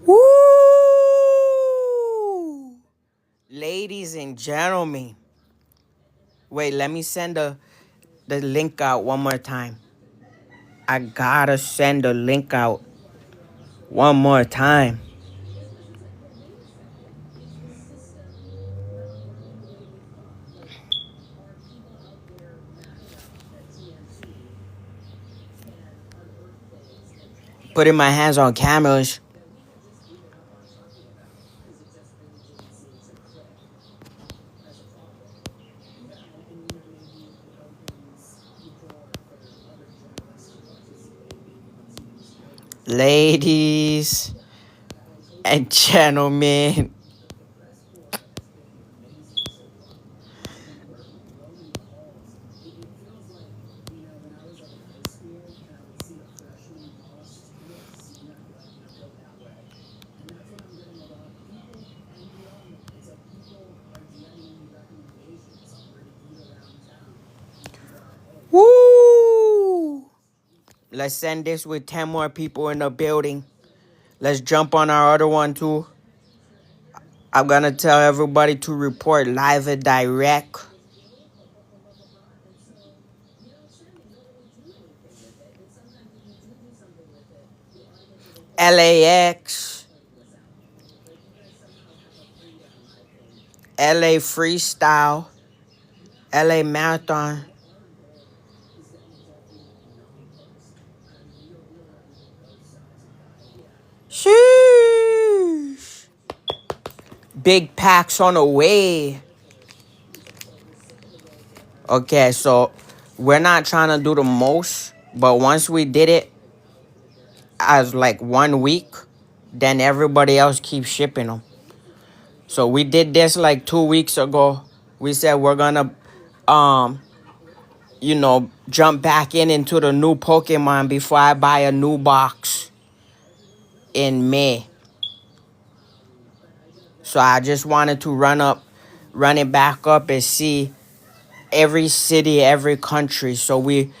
Woo! Ladies and gentlemen. Wait, let me send the link out one more time. I gotta send the link out one more time. Putting my hands on cameras. Ladies and gentlemen. Woo! Let's send this with 10 more people in the building. Let's jump on our other one too. I'm gonna tell everybody to report live and direct. LAX. LA Freestyle. LA Marathon. Sheesh. Big packs on the way. Okay, so we're not trying to do the most, but once we did it as like 1 week, then everybody else keeps shipping them. So we did this like 2 weeks ago. We said we're gonna jump back into the new Pokemon before I buy a new box in May. So I just wanted to run it back up and see every city, every country. So we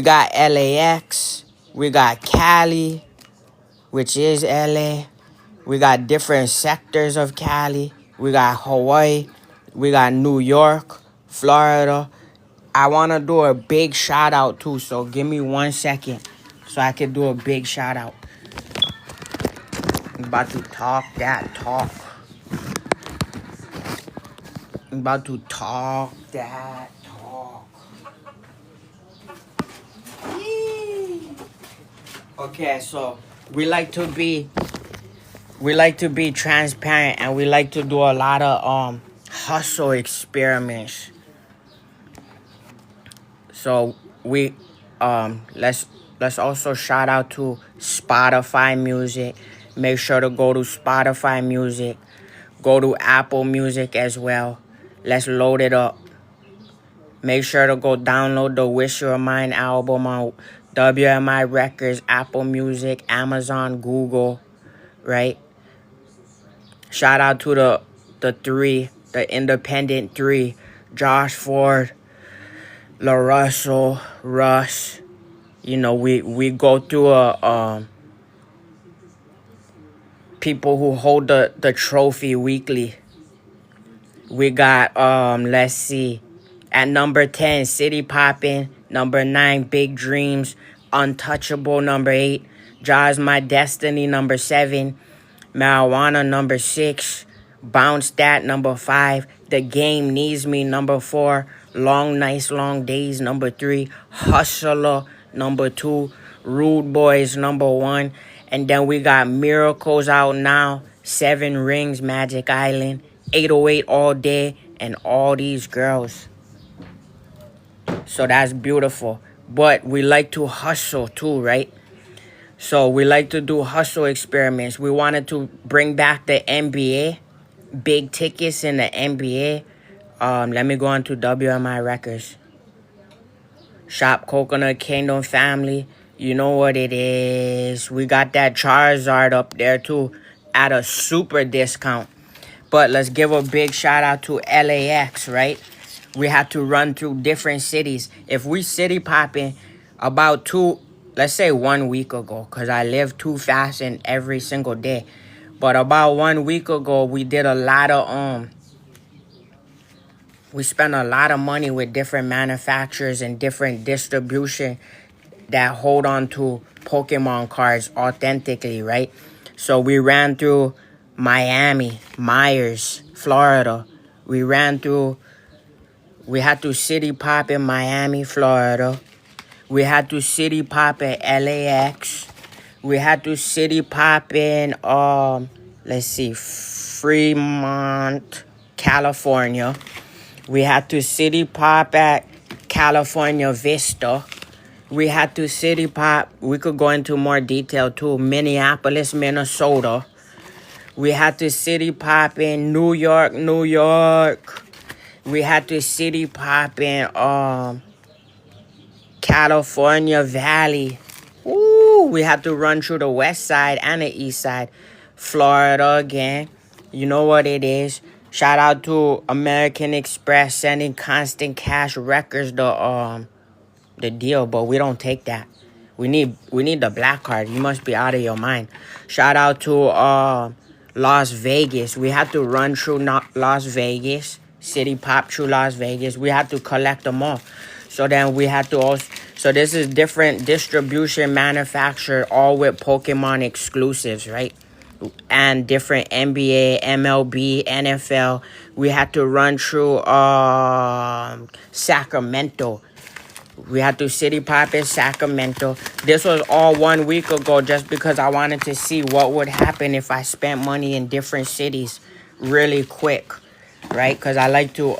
got LAX, we got Cali, which is LA. We got different sectors of Cali. We got Hawaii, we got New York, Florida. I want to do a big shout out too, so give me 1 second so I can do a big shout out. I'm about to talk that talk. I'm about to talk that talk. Yee. Okay, so we like to be transparent, and we like to do a lot of hustle experiments. So we let's also shout out to Spotify Music. Make sure to go to Spotify Music. Go to Apple Music as well. Let's load it up. Make sure to go download the Wish Your Mind album on WMI Records, Apple Music, Amazon, Google, right? Shout out to the independent three, Josh Ford, La Russell, Russ. You know, we go through people who hold the trophy weekly. We got let's see, at number 10, City Poppin'. Number 9, Big Dreams. Untouchable, number 8. Jaws My Destiny, number 7. Marijuana, number 6. Bounce That, number 5. The Game Needs Me, number 4. Long Nights, Long Days, number 3. Hustler, number 2. Rude Boys, number 1. And then we got Miracles out now. 7 Rings, Magic Island. 808 All Day, and All These Girls. So that's beautiful. But we like to hustle too, right? So we like to do hustle experiments. We wanted to bring back the NBA. Big tickets in the NBA. Let me go on to WMI Records. Shop Coconut Kingdom Family. You know what it is. We got that Charizard up there too at a super discount. But let's give a big shout out to LAX, right? We have to run through different cities. If we city popping about 2 let's say 1 week ago, because I live too fast in every single day. But about 1 week ago, we did a lot of we spent a lot of money with different manufacturers and different distribution that hold on to Pokemon cards authentically, right? So we ran through Miami, Myers, Florida. We had to City Pop in Miami, Florida. We had to City Pop at LAX. We had to City Pop in Fremont, California. We had to City Pop at California Vista. We had to City Pop, we could go into more detail too, Minneapolis, Minnesota. We had to City Pop in New York, New York. We had to City Pop in California Valley. Ooh, we had to run through the west side and the east side. Florida again. You know what it is. Shout out to American Express sending Constant Cash Records the deal, but we don't take that. We need the black card. You must be out of your mind. Shout out to Las Vegas. We had to run through Las Vegas. City Pop through Las Vegas. We had to collect them all. So then we had to also... So this is different distribution manufacturer, all with Pokemon exclusives, right? And different NBA, MLB, NFL. We had to run through Sacramento. We had to City Pop in Sacramento. This was all 1 week ago just because I wanted to see what would happen if I spent money in different cities really quick, right? Because I like to,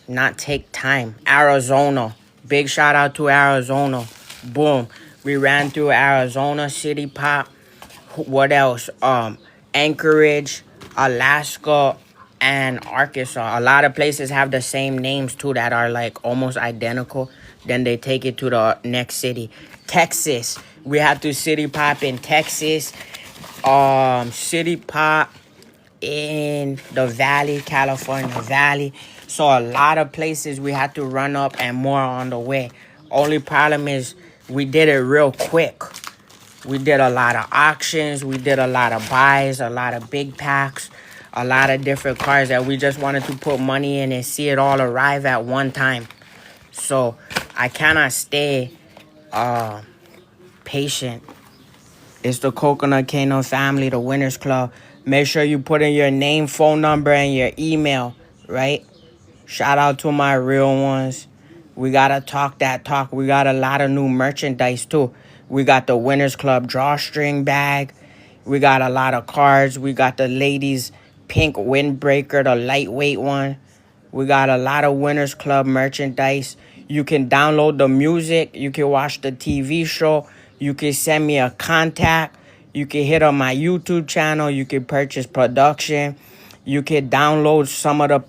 not take time. Arizona. Big shout out to Arizona. Boom. We ran through Arizona, City Pop. What else? Anchorage, Alaska, and Arkansas. A lot of places have the same names too that are like almost identical. Then they take it to the next city. Texas. We had to City Pop in Texas. City Pop in the Valley, California Valley. So a lot of places we had to run up and more on the way. Only problem is we did it real quick. We did a lot of auctions. We did a lot of buys, a lot of big packs, a lot of different cards that we just wanted to put money in and see it all arrive at one time. So I cannot stay patient. It's the Coconut Kano family, the Winners Club. Make sure you put in your name, phone number, and your email, right? Shout out to my real ones. We got to talk that talk. We got a lot of new merchandise, too. We got the Winners Club drawstring bag. We got a lot of cards. We got the ladies' pink windbreaker, the lightweight one. We got a lot of Winners Club merchandise. You can download the music. You can watch the TV show. You can send me a contact. You can hit on my YouTube channel. You can purchase production. You can download some of the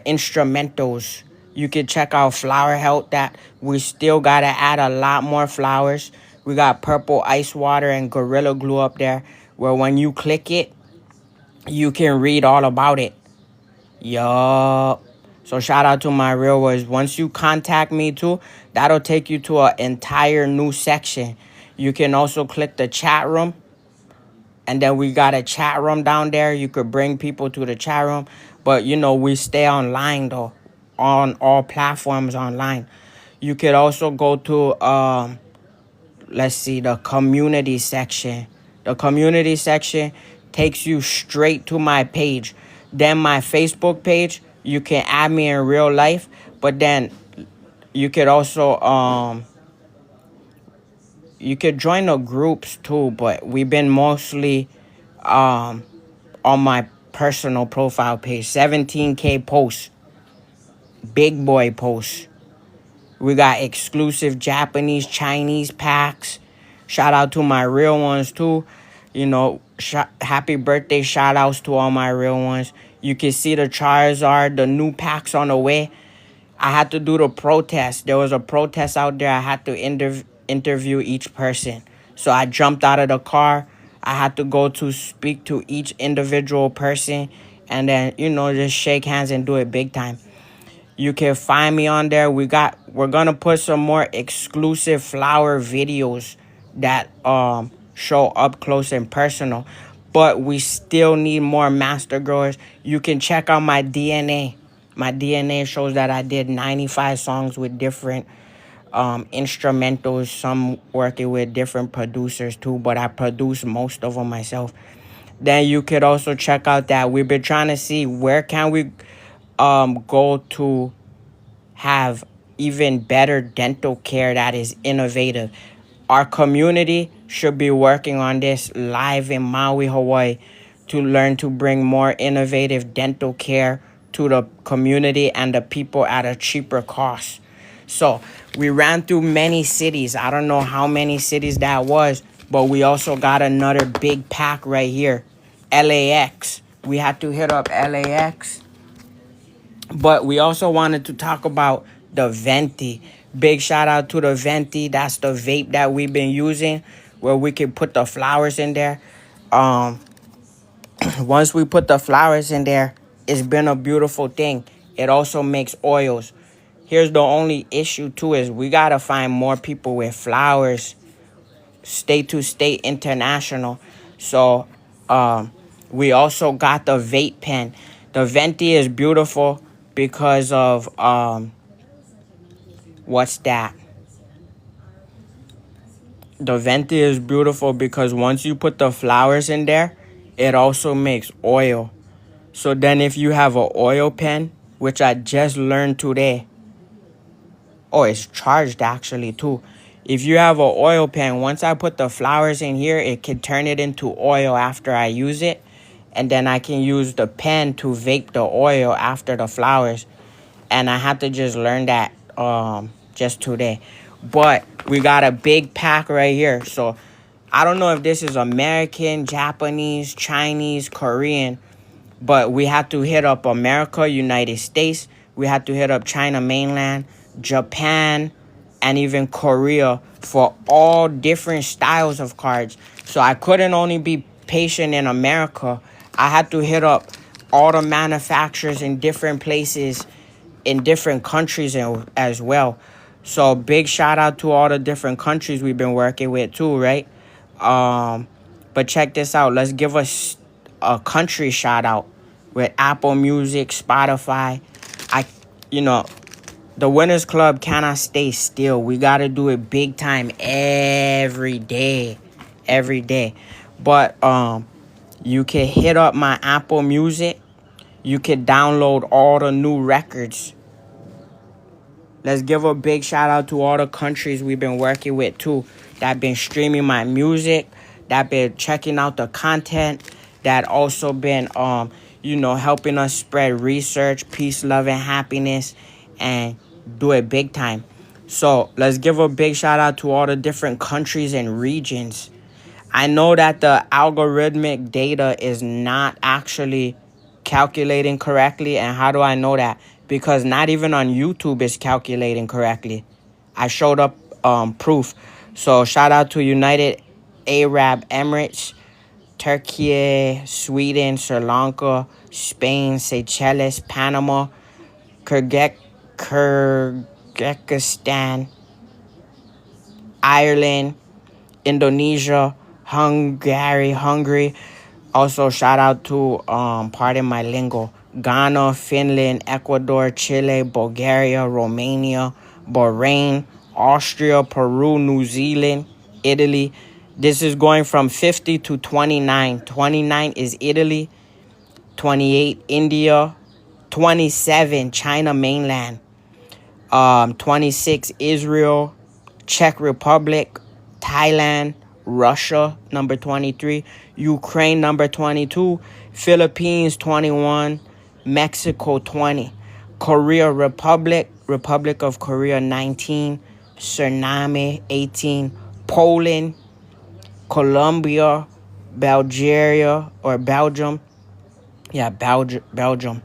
instrumentals. You can check out Flower Health. That we still gotta add a lot more flowers. We got Purple Ice Water and Gorilla Glue up there, where when you click it, you can read all about it. Yup. So shout out to my real ones. Once you contact me too, that'll take you to an entire new section. You can also click the chat room. And then we got a chat room down there. You could bring people to the chat room. But, we stay online, though. On all platforms online. You could also go to, the community section. The community section takes you straight to my page. Then my Facebook page, you can add me in real life. But then you could also, you could join the groups too, but we've been mostly on my personal profile page. 17K posts. Big boy posts. We got exclusive Japanese, Chinese packs. Shout out to my real ones too. Happy birthday shout outs to all my real ones. You can see the Charizard, the new packs on the way. I had to do the protest. There was a protest out there. I had to interview each person. So I jumped out of the car. I had to go to speak to each individual person and then, just shake hands and do it big time. You can find me on there. We're gonna put some more exclusive flower videos that show up close and personal. But we still need more master growers. You can check out my DNA. My DNA shows that I did 95 songs with different instrumentals, some working with different producers too, but I produce most of them myself. Then you could also check out that we've been trying to see where can we go to have even better dental care that is innovative. Our community should be working on this live in Maui, Hawaii, to learn to bring more innovative dental care to the community and the people at a cheaper cost. So we ran through many cities. I don't know how many cities that was, but we also got another big pack right here. LAX. We had to hit up LAX. But we also wanted to talk about the Venti. Big shout out to the Venti. That's the vape that we've been using where we can put the flowers in there. Once we put the flowers in there, it's been a beautiful thing. It also makes oils. Here's the only issue too is we gotta find more people with flowers, state to state, international. So we also got the vape pen. The Venti is beautiful because of what's that? The Venti is beautiful because once you put the flowers in there, it also makes oil. So then if you have an oil pen, which I just learned today, oh, it's charged actually too. If you have an oil pen, once I put the flowers in here, it can turn it into oil after I use it. And then I can use the pen to vape the oil after the flowers. And I had to just learn that just today. But we got a big pack right here. So I don't know if this is American, Japanese, Chinese, Korean. But we had to hit up America, United States. We had to hit up China mainland, Japan, and even Korea for all different styles of cards. So I couldn't only be patient in America. I had to hit up all the manufacturers in different places, in different countries as well. So big shout out to all the different countries we've been working with too, right? But check this out. Let's give us a country shout out with Apple Music, Spotify. The Winners Club cannot stay still. We got to do it big time every day. Every day. But you can hit up my Apple Music. You can download all the new records. Let's give a big shout out to all the countries we've been working with too, that been streaming my music, that been checking out the content, that also been helping us spread research, peace, love, and happiness, and do it big time. So let's give a big shout out to all the different countries and regions. I know that the algorithmic data is not actually calculating correctly. And how do I know that? Because not even on YouTube is calculating correctly. I showed up proof. So shout out to United Arab Emirates, Turkey, Sweden, Sri Lanka, Spain, Seychelles, Panama, Kyrgyzstan, Ireland, Indonesia, Hungary. Also shout out to pardon my lingo, Ghana, Finland, Ecuador, Chile, Bulgaria, Romania, Bahrain, Austria, Peru, New Zealand, Italy. This is going from 50 to 29. 29 is Italy, 28 India, 27 China mainland, 26 Israel, Czech Republic, Thailand, Russia, number 23, Ukraine, number 22, Philippines, 21, Mexico, 20, Korea Republic, Republic of Korea, 19, Suriname, 18, Poland, Colombia, Bulgaria, or Belgium, Belgium,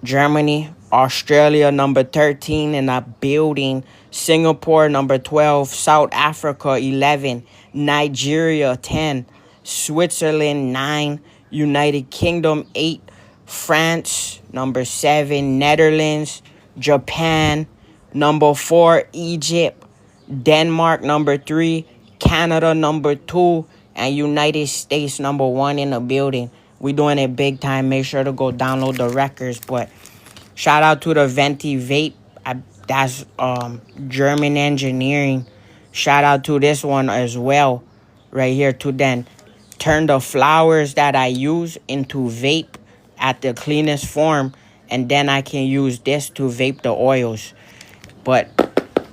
Germany, Australia, number 13 in a building, Singapore, number 12, South Africa, 11, Nigeria, 10, Switzerland, 9, United Kingdom, 8, France, number 7, Netherlands, Japan, number 4, Egypt, Denmark, number 3, Canada, number 2, and United States, number 1 in the building. We doing it big time. Make sure to go download the records. But shout out to the Venti Vape. That's German engineering. Shout out to this one as well, right here, to then turn the flowers that I use into vape at the cleanest form, and then I can use this to vape the oils. But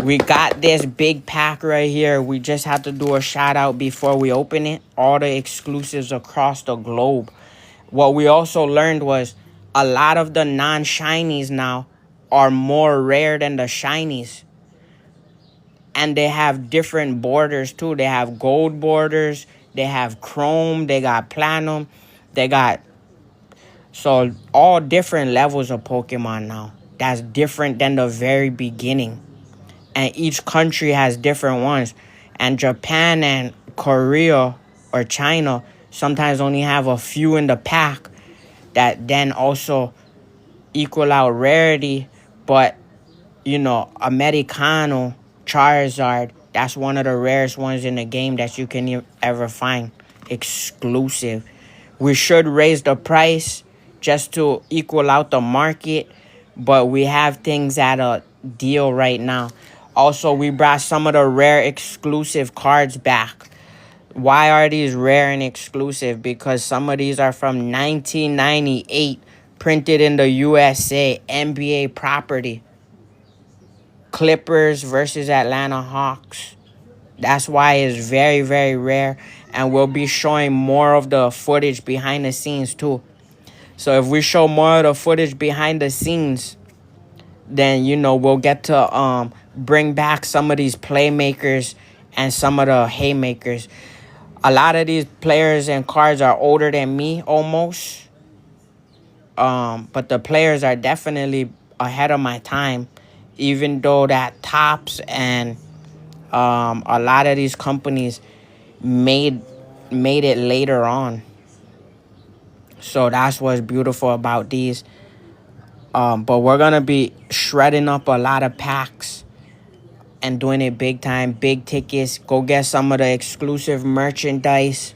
we got this big pack right here. We just have to do a shout out before we open it. All the exclusives across the globe. What we also learned was a lot of the non-shinies now are more rare than the shinies. And they have different borders too. They have gold borders. They have chrome. They got platinum. They got... So all different levels of Pokemon now. That's different than the very beginning. And each country has different ones. And Japan and Korea or China sometimes only have a few in the pack that then also equal out rarity. But, you know, Americano, Charizard, that's one of the rarest ones in the game that you can ever find. Exclusive. We should raise the price just to equal out the market. But we have things at a deal right now. Also, we brought some of the rare exclusive cards back. Why are these rare and exclusive? Because some of these are from 1998, printed in the USA, NBA property. Clippers versus Atlanta Hawks. That's why it's very, very rare. And we'll be showing more of the footage behind the scenes too. So if we show more of the footage behind the scenes, then, you know, we'll get to bring back some of these playmakers and some of the haymakers. A lot of these players and cards are older than me almost. But the players are definitely ahead of my time. Even though that Topps and a lot of these companies made it later on. So that's what's beautiful about these. But we're going to be shredding up a lot of packs and doing it big time, big tickets. Go get some of the exclusive merchandise.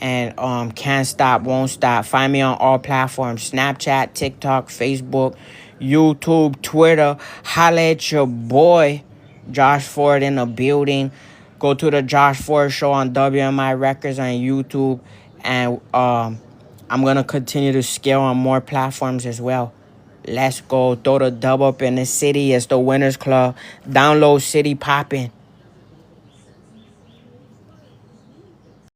And can't stop, won't stop. Find me on all platforms. Snapchat, TikTok, Facebook, YouTube, Twitter. Holla at your boy, Josh Ford, in the building. Go to the Josh Ford Show on WMI Records on YouTube. And I'm going to continue to scale on more platforms as well. Let's go. Throw the dub up in the city. It's the Winners Club. Download City Poppin'.